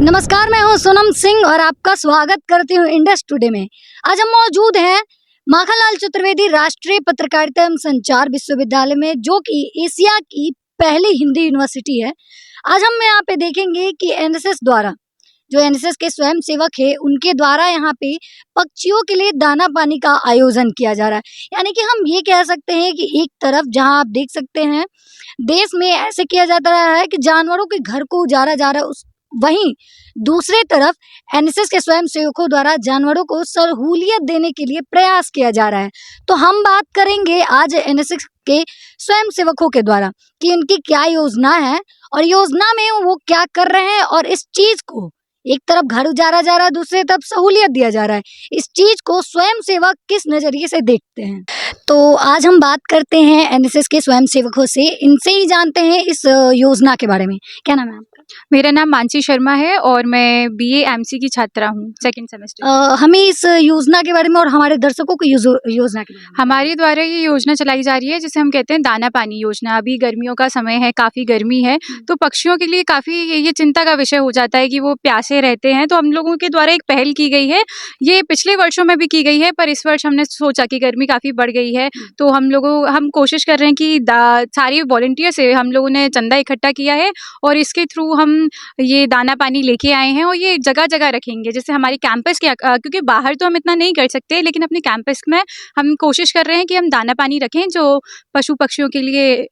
नमस्कार, मैं हूं सोनम सिंह और आपका स्वागत करती हूं इंडस टुडे में। आज हम मौजूद हैं माखनलाल चतुर्वेदी राष्ट्रीय पत्रकारिता एवं संचार विश्वविद्यालय में, जो कि एशिया की पहली हिंदी यूनिवर्सिटी है। आज हम यहाँ पे देखेंगे कि एनएसएस द्वारा, जो एनएसएस के स्वयं सेवक है, उनके द्वारा यहाँ पे पक्षियों के लिए दाना पानी का आयोजन किया जा रहा है। यानी कि हम ये कह सकते हैं कि एक तरफ जहाँ आप देख सकते हैं देश में ऐसे किया जाता रहा है कि जानवरों के घर को उजाड़ा जा रहा है, उस वहीं दूसरे तरफ एनएसएस के स्वयं सेवकों द्वारा जानवरों को सहूलियत देने के लिए प्रयास किया जा रहा है। तो हम बात करेंगे आज एनएसएस के स्वयं सेवकों के द्वारा कि उनकी क्या योजना है और योजना में वो क्या कर रहे हैं, और इस चीज को एक तरफ घर उजाड़ा जा रहा है, दूसरी तरफ सहूलियत दिया जा रहा है, इस चीज को स्वयं सेवक किस नजरिए से देखते हैं। तो आज हम बात करते हैं एनएसएस के स्वयं सेवकों से, इनसे ही जानते हैं इस योजना के बारे में। क्या नाम है आपका? मेरा नाम मानसी शर्मा है और मैं बीए एमसी की छात्रा हूँ, सेकंड सेमेस्टर। हमें इस योजना के बारे में और हमारे दर्शकों को योजना के बारे में। हमारे द्वारा ये योजना चलाई जा रही है जिसे हम कहते हैं दाना पानी योजना। अभी गर्मियों का समय है, काफ़ी गर्मी है, तो पक्षियों के लिए काफ़ी ये चिंता का विषय हो जाता है कि वो प्यासे रहते हैं। तो हम लोगों के द्वारा एक पहल की गई है, ये पिछले वर्षों में भी की गई है, पर इस वर्ष हमने सोचा कि गर्मी काफ़ी बढ़ गई है, तो हम कोशिश कर रहे हैं कि सारे वॉलंटियर से हम लोगों ने चंदा इकट्ठा किया है और इसके थ्रू हम ये दाना पानी लेके आए हैं और ये जगह जगह रखेंगे। जैसे हमारे कैंपस के क्योंकि बाहर तो हम इतना नहीं कर सकते, लेकिन अपने कैंपस में हम कोशिश कर रहे हैं कि हम दाना पानी रखें जो पशु पक्षियों के लिए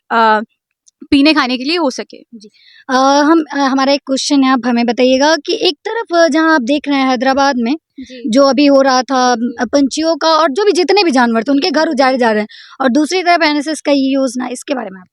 पीने खाने के लिए हो सके। जी। हमारा एक क्वेश्चन है, आप हमें बताइएगा कि एक तरफ जहाँ आप देख रहे हैं हैदराबाद में जो अभी हो रहा था पंछियों का और जो भी जितने भी जानवर थे उनके घर उजाड़े जा रहे हैं, और दूसरी तरफ एनएसएस का ये योजना, इसके बारे में आप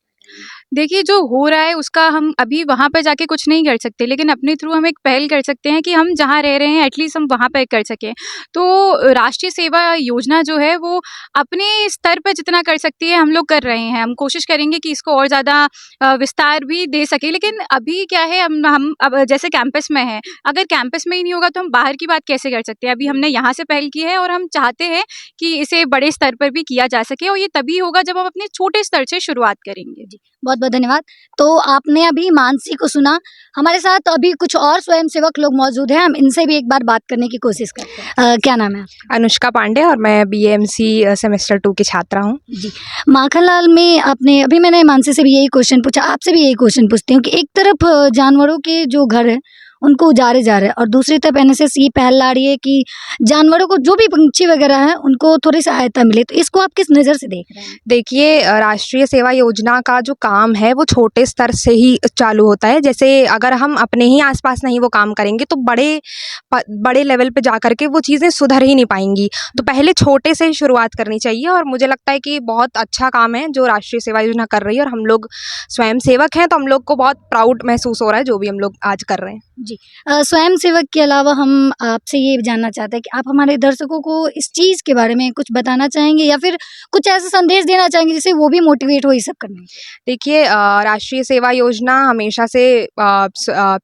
देखिए, जो हो रहा है उसका हम अभी वहाँ पर जाके कुछ नहीं कर सकते, लेकिन अपने थ्रू हम एक पहल कर सकते हैं कि हम जहाँ रह रहे हैं एटलीस्ट हम वहाँ पर कर सकें। तो राष्ट्रीय सेवा योजना जो है वो अपने स्तर पर जितना कर सकती है हम लोग कर रहे हैं। हम कोशिश करेंगे कि इसको और ज़्यादा विस्तार भी दे सके, लेकिन अभी क्या है, हम अब जैसे कैंपस में है, अगर कैंपस में ही नहीं होगा तो हम बाहर की बात कैसे कर सकते हैं। अभी हमने यहाँ से पहल की है और हम चाहते हैं कि इसे बड़े स्तर पर भी किया जा सके, और ये तभी होगा जब हम अपने छोटे स्तर से शुरुआत करेंगे। जी, बहुत बहुत धन्यवाद। तो आपने अभी मानसी को सुना, हमारे साथ अभी कुछ और स्वयंसेवक लोग मौजूद हैं, हम इनसे भी एक बार बात करने की कोशिश करते हैं। क्या नाम है? अनुष्का पांडे, और मैं बीएमसी सेमेस्टर 2 की छात्रा हूँ। जी, माखनलाल में आपने अभी, मैंने मानसी से भी यही क्वेश्चन पूछा, आपसे भी यही क्वेश्चन पूछती हूँ कि एक तरफ जानवरों के जो घर है उनको उजाड़े जा रहे हैं और दूसरी तरफ एनएसएस ये पहल ला रही है कि जानवरों को, जो भी पंछी वगैरह हैं, उनको थोड़ी सहायता मिले। तो इसको आप किस नज़र से देख रहे हैं? देखिए, राष्ट्रीय सेवा योजना का जो काम है वो छोटे स्तर से ही चालू होता है। जैसे अगर हम अपने ही आसपास नहीं वो काम करेंगे तो बड़े लेवल पे जा कर के वो चीज़ें सुधर ही नहीं पाएंगी। तो पहले छोटे से ही शुरुआत करनी चाहिए, और मुझे लगता है कि बहुत अच्छा काम है जो राष्ट्रीय सेवा योजना कर रही है, और हम लोग स्वयं सेवक हैं तो हम लोग को बहुत प्राउड महसूस हो रहा है जो भी हम लोग आज कर रहे हैं। जी, स्वयं सेवक के अलावा हम आपसे ये जानना चाहते हैं कि आप हमारे दर्शकों को इस चीज़ के बारे में कुछ बताना चाहेंगे या फिर कुछ ऐसा संदेश देना चाहेंगे जिससे वो भी मोटिवेट हो ये सब करने? देखिए, राष्ट्रीय सेवा योजना हमेशा से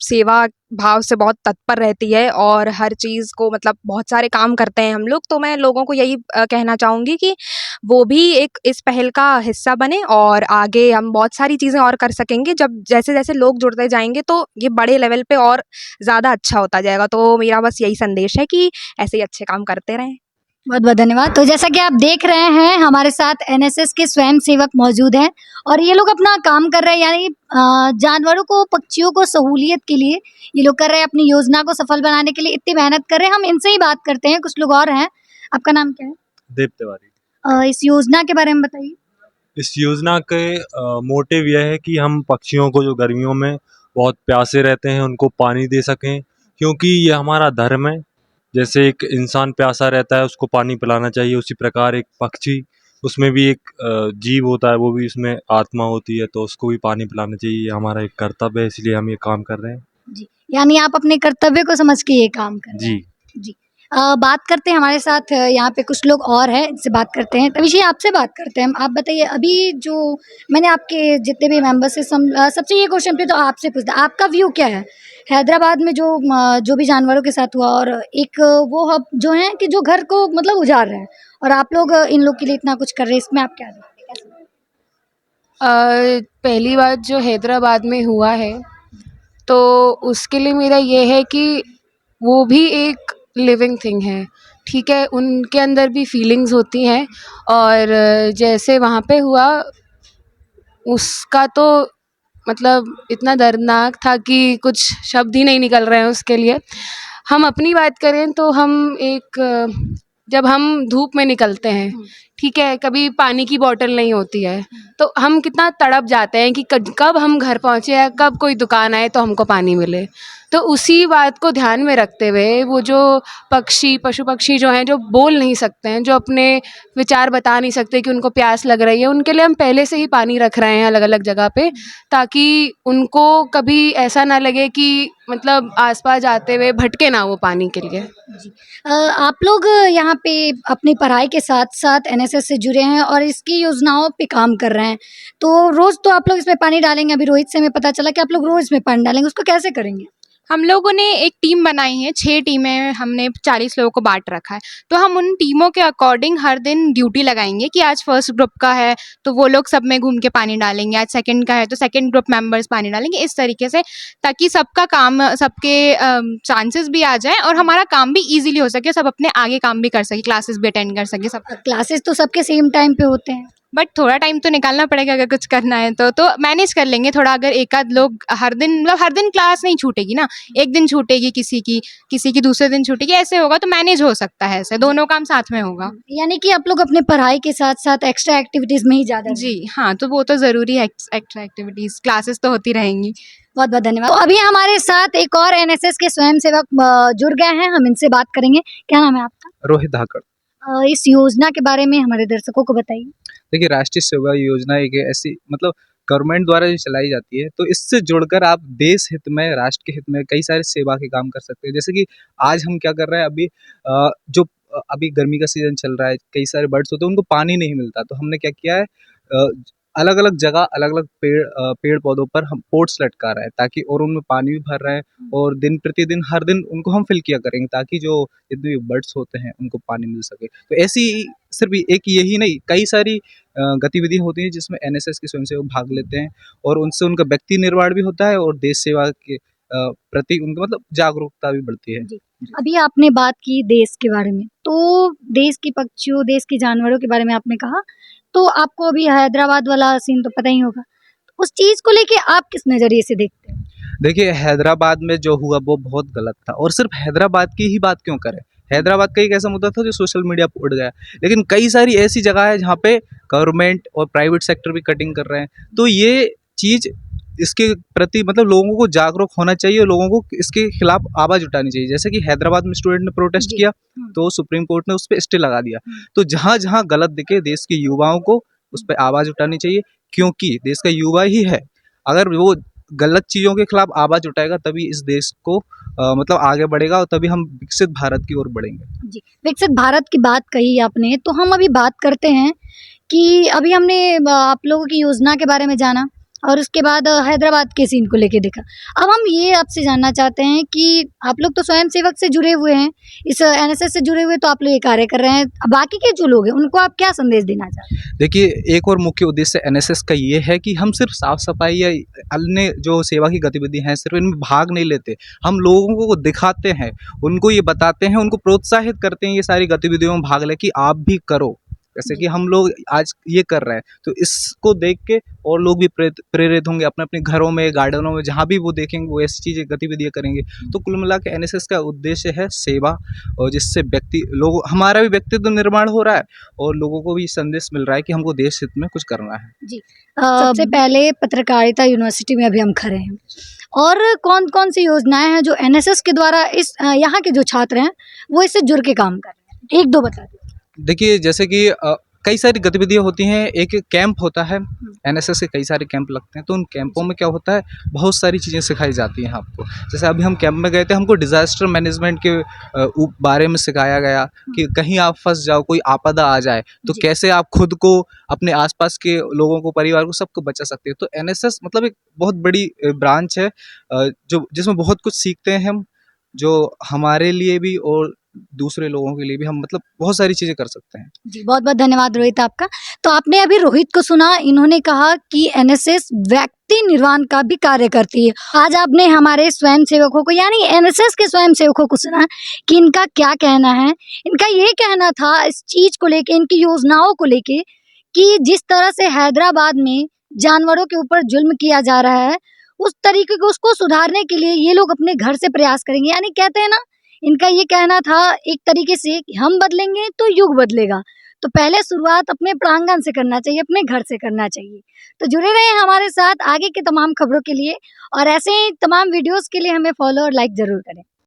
सेवा भाव से बहुत तत्पर रहती है और हर चीज़ को, मतलब बहुत सारे काम करते हैं हम लोग। तो मैं लोगों को यही कहना चाहूँगी कि वो भी एक इस पहल का हिस्सा बने, और आगे हम बहुत सारी चीज़ें और कर सकेंगे। जब जैसे जैसे लोग जुड़ते जाएंगे तो ये बड़े लेवल पे और ज़्यादा अच्छा होता जाएगा। तो मेरा बस यही संदेश है कि ऐसे ही अच्छे काम करते रहें। बहुत बहुत धन्यवाद। तो जैसा कि आप देख रहे हैं, हमारे साथ एनएसएस के स्वयं सेवक मौजूद हैं और ये लोग अपना काम कर रहे हैं, यानी जानवरों को, पक्षियों को सहूलियत के लिए ये लोग कर रहे हैं, अपनी योजना को सफल बनाने के लिए इतनी मेहनत कर रहे हैं। हम इनसे ही बात करते हैं, कुछ लोग और हैं। आपका नाम क्या है? देव तिवारी। इस योजना के बारे में बताइए। इस योजना के मोटिव यह है कि हम पक्षियों को जो गर्मियों में बहुत प्यासे रहते हैं उनको पानी दे सकें, क्योंकि ये हमारा धर्म है। जैसे एक इंसान प्यासा रहता है उसको पानी पिलाना चाहिए, उसी प्रकार एक पक्षी, उसमें भी एक जीव होता है, वो भी उसमें आत्मा होती है, तो उसको भी पानी पिलाना चाहिए। ये हमारा एक कर्तव्य है, इसलिए हम ये काम कर रहे हैं। जी, यानी आप अपने कर्तव्य को समझ के ये काम कर रहे हैं। जी। जी। बात करते हैं, हमारे साथ यहाँ पे कुछ लोग और हैं, इनसे बात करते हैं। तभी आपसे बात करते हैं। आप बताइए, अभी जो मैंने आपके जितने भी मेंबर से सबसे ये क्वेश्चन पे तो आपसे पूछता, आपका व्यू क्या है हैदराबाद में जो भी जानवरों के साथ हुआ, और एक वो हब जो है कि जो घर को मतलब उजाड़ रहे हैं, और आप लोग इन लोग के लिए इतना कुछ कर रहे हैं, इसमें आप क्या देखते हैं? पहली बात जो हैदराबाद में हुआ है तो उसके लिए मेरा ये है कि वो भी एक लिविंग थिंग है, ठीक है, उनके अंदर भी फीलिंग्स होती हैं। और जैसे वहाँ पे हुआ उसका तो मतलब इतना दर्दनाक था कि कुछ शब्द ही नहीं निकल रहे हैं उसके लिए। हम अपनी बात करें तो हम एक जब हम धूप में निकलते हैं, ठीक है, कभी पानी की बॉटल नहीं होती है, तो हम कितना तड़प जाते हैं कि कब हम घर पहुँचे या कब कोई दुकान आए तो हमको पानी मिले। तो उसी बात को ध्यान में रखते हुए वो जो पशु पक्षी जो हैं, जो बोल नहीं सकते हैं, जो अपने विचार बता नहीं सकते कि उनको प्यास लग रही है, उनके लिए हम पहले से ही पानी रख रहे हैं अलग अलग जगह पे, ताकि उनको कभी ऐसा ना लगे कि मतलब आसपास जाते हुए भटके ना वो पानी के लिए। आप लोग यहाँ पे अपनी पढ़ाई के साथ साथ एनएसएस से जुड़े हैं और इसकी योजनाओं पे काम कर रहे हैं, तो रोज़ तो आप लोग इसमें पानी डालेंगे। अभी रोहित से हमें पता चला कि आप लोग रोज़ इसमें पानी डालेंगे, उसको कैसे करेंगे? हम लोगों ने एक टीम बनाई है, 6 टीमें हमने 40 लोगों को बांट रखा है। तो हम उन टीमों के अकॉर्डिंग हर दिन ड्यूटी लगाएंगे कि आज फर्स्ट ग्रुप का है तो वो लोग सब में घूम के पानी डालेंगे, आज सेकंड का है तो सेकंड ग्रुप मेंबर्स पानी डालेंगे, इस तरीके से, ताकि सबका काम, सबके चांसेस भी आ जाए और हमारा काम भी इजीली हो सके, सब अपने आगे काम भी कर सके, क्लासेस भी अटेंड कर सके सब। क्लासेस तो सबके सेम टाइम पे होते हैं। बट थोड़ा टाइम तो निकालना पड़ेगा अगर कुछ करना है तो मैनेज कर लेंगे थोड़ा। अगर एक आध लोग हर दिन, मतलब हर दिन क्लास नहीं छूटेगी ना, एक दिन छूटेगी किसी की दूसरे दिन छूटेगी, ऐसे होगा तो मैनेज हो सकता है, ऐसे दोनों काम साथ में होगा। यानी कि आप लोग अपने पढ़ाई के साथ साथ एक्स्ट्रा एक्टिविटीज़ में ही ज़्यादा जी हाँ, तो वो तो ज़रूरी है, एक्स्ट्रा एक्टिविटीज़, क्लासेस तो होती रहेंगी। बहुत बहुत धन्यवाद। तो अभी हमारे साथ एक और एनएसएस के स्वयंसेवक जुड़ गए हैं, हम इनसे बात करेंगे। क्या नाम है आपका? रोहित धाकड़। इस योजना के बारे में हमारे दर्शकों को बताइए। देखिए, राष्ट्रीय सेवा योजना एक ऐसी, मतलब गवर्नमेंट द्वारा जो चलाई जाती है, तो इससे जुड़कर आप देश हित में, राष्ट्र के हित में कई सारे सेवा के काम कर सकते हैं। जैसे कि आज हम क्या कर रहे हैं, अभी गर्मी का सीजन चल रहा है, कई सारे बर्ड्स होते हैं, उनको पानी नहीं मिलता, तो हमने क्या किया है, अलग अलग जगह अलग अलग पेड़ पौधों पर हम पोट्स लटका रहे हैं, ताकि और उनमें पानी भी भर रहे हैं, और दिन प्रतिदिन हर दिन उनको हम फिल किया करेंगे, ताकि जो जितने भी बर्ड्स होते हैं उनको पानी मिल सके। तो ऐसी सिर्फ एक यही नहीं, कई सारी गतिविधियां होती हैं जिसमें एनएसएस के स्वयंसेवक भाग लेते हैं, और उनसे उनका व्यक्ति निर्माण भी होता है और देश सेवा के प्रति उनका मतलब जागरूकता भी बढ़ती है। अभी आपने बात की देश के बारे में, तो देश की पक्षियों, देश के जानवरों के बारे में आपने कहा, तो आपको अभी हैदराबाद वाला सीन तो पता ही होगा, उस चीज़ को लेके आप किस नज़रिए से देखते हैं? देखिए, हैदराबाद में जो हुआ वो बहुत गलत था, और सिर्फ हैदराबाद की ही बात क्यों करें, हैदराबाद का एक ऐसा मुद्दा था जो सोशल मीडिया पर उड़ गया, लेकिन कई सारी ऐसी जगह है जहाँ पे गवर्नमेंट और प्राइवेट सेक्टर भी कटिंग कर रहे हैं। तो ये चीज़, इसके प्रति मतलब लोगों को जागरूक होना चाहिए और लोगों को इसके खिलाफ आवाज़ उठानी चाहिए। जैसे कि हैदराबाद में स्टूडेंट ने प्रोटेस्ट किया, तो सुप्रीम कोर्ट ने उस पर स्टे लगा दिया। तो जहाँ जहाँ गलत दिखे, देश के युवाओं को उस पर आवाज़ उठानी चाहिए, क्योंकि देश का युवा ही है, अगर वो गलत चीज़ों के खिलाफ आवाज़ उठाएगा तभी इस देश को मतलब आगे बढ़ेगा, और तभी हम विकसित भारत की ओर बढ़ेंगे। जी, विकसित भारत की बात कही आपने, तो हम अभी बात करते हैं कि अभी हमने आप लोगों की योजना के बारे में जाना और उसके बाद हैदराबाद के सीन को लेके देखा। अब हम ये आपसे जानना चाहते हैं कि आप लोग तो स्वयंसेवक से जुड़े हुए हैं, इस एनएसएस से जुड़े हुए, तो आप लोग ये कार्य कर रहे हैं, अब बाकी के जो लोग हैं उनको आप क्या संदेश देना चाहते हैं? देखिए, एक और मुख्य उद्देश्य एनएसएस का ये है कि हम सिर्फ साफ सफाई या अन्य जो सेवा की गतिविधि हैं सिर्फ इनमें भाग नहीं लेते, हम लोगों को दिखाते हैं, उनको ये बताते हैं, उनको प्रोत्साहित करते हैं ये सारी गतिविधियों में भाग ले कि आप भी करो, जैसे कि हम लोग आज ये कर रहे हैं। तो इसको देख के और लोग भी प्रेरित होंगे, अपने अपने घरों में, गार्डनों में, जहाँ भी वो देखेंगे वो ऐसी चीज़ें गतिविधियाँ करेंगे। तो कुल मिला के एनएसएस का उद्देश्य है सेवा, और जिससे हमारा भी व्यक्तित्व निर्माण हो रहा है और लोगों को भी संदेश मिल रहा है कि हमको देश हित में कुछ करना है। जी, सबसे पहले पत्रकारिता यूनिवर्सिटी में अभी हम खड़े हैं, और कौन कौन सी योजनाएं हैं जो एनएसएस के द्वारा इस यहाँ के जो छात्र हैं वो इससे जुड़ के काम कर रहे हैं, एक दो बता दीजिए। देखिए, जैसे कि कई सारी गतिविधियाँ होती हैं, एक कैंप होता है, एनएसएस के कई सारे कैंप लगते हैं, तो उन कैंपों में क्या होता है, बहुत सारी चीज़ें सिखाई जाती हैं आपको। जैसे अभी हम कैंप में गए थे, हमको डिज़ास्टर मैनेजमेंट के बारे में सिखाया गया कि कहीं आप फंस जाओ, कोई आपदा आ जाए, तो कैसे आप खुद को, अपने आसपास के लोगों को, परिवार को, सबको बचा सकते हैं। तो एनएसएस मतलब एक बहुत बड़ी ब्रांच है, जिसमें बहुत कुछ सीखते हैं हम, जो हमारे लिए भी और दूसरे लोगों के लिए भी हम मतलब बहुत सारी चीज़ें कर सकते हैं। जी, बहुत बहुत धन्यवाद रोहित आपका। तो आपने अभी रोहित को सुना, इन्होंने कहा कि एनएसएस व्यक्ति निर्माण का भी कार्य करती है। आज आपने हमारे स्वयं सेवकों को यानी एनएसएस के स्वयं सेवकों को सुना कि इनका क्या कहना है। इनका ये कहना था इस चीज को लेके, इनकी योजनाओं को लेके, कि जिस तरह से हैदराबाद में जानवरों के ऊपर जुल्म किया जा रहा है, उस तरीके को उसको सुधारने के लिए ये लोग अपने घर से प्रयास करेंगे। यानी कहते हैं ना, इनका ये कहना था एक तरीके से कि हम बदलेंगे तो युग बदलेगा। तो पहले शुरुआत अपने प्रांगण से करना चाहिए, अपने घर से करना चाहिए। तो जुड़े रहे हमारे साथ आगे के तमाम खबरों के लिए, और ऐसे ही तमाम वीडियोस के लिए हमें फॉलो और लाइक जरूर करें।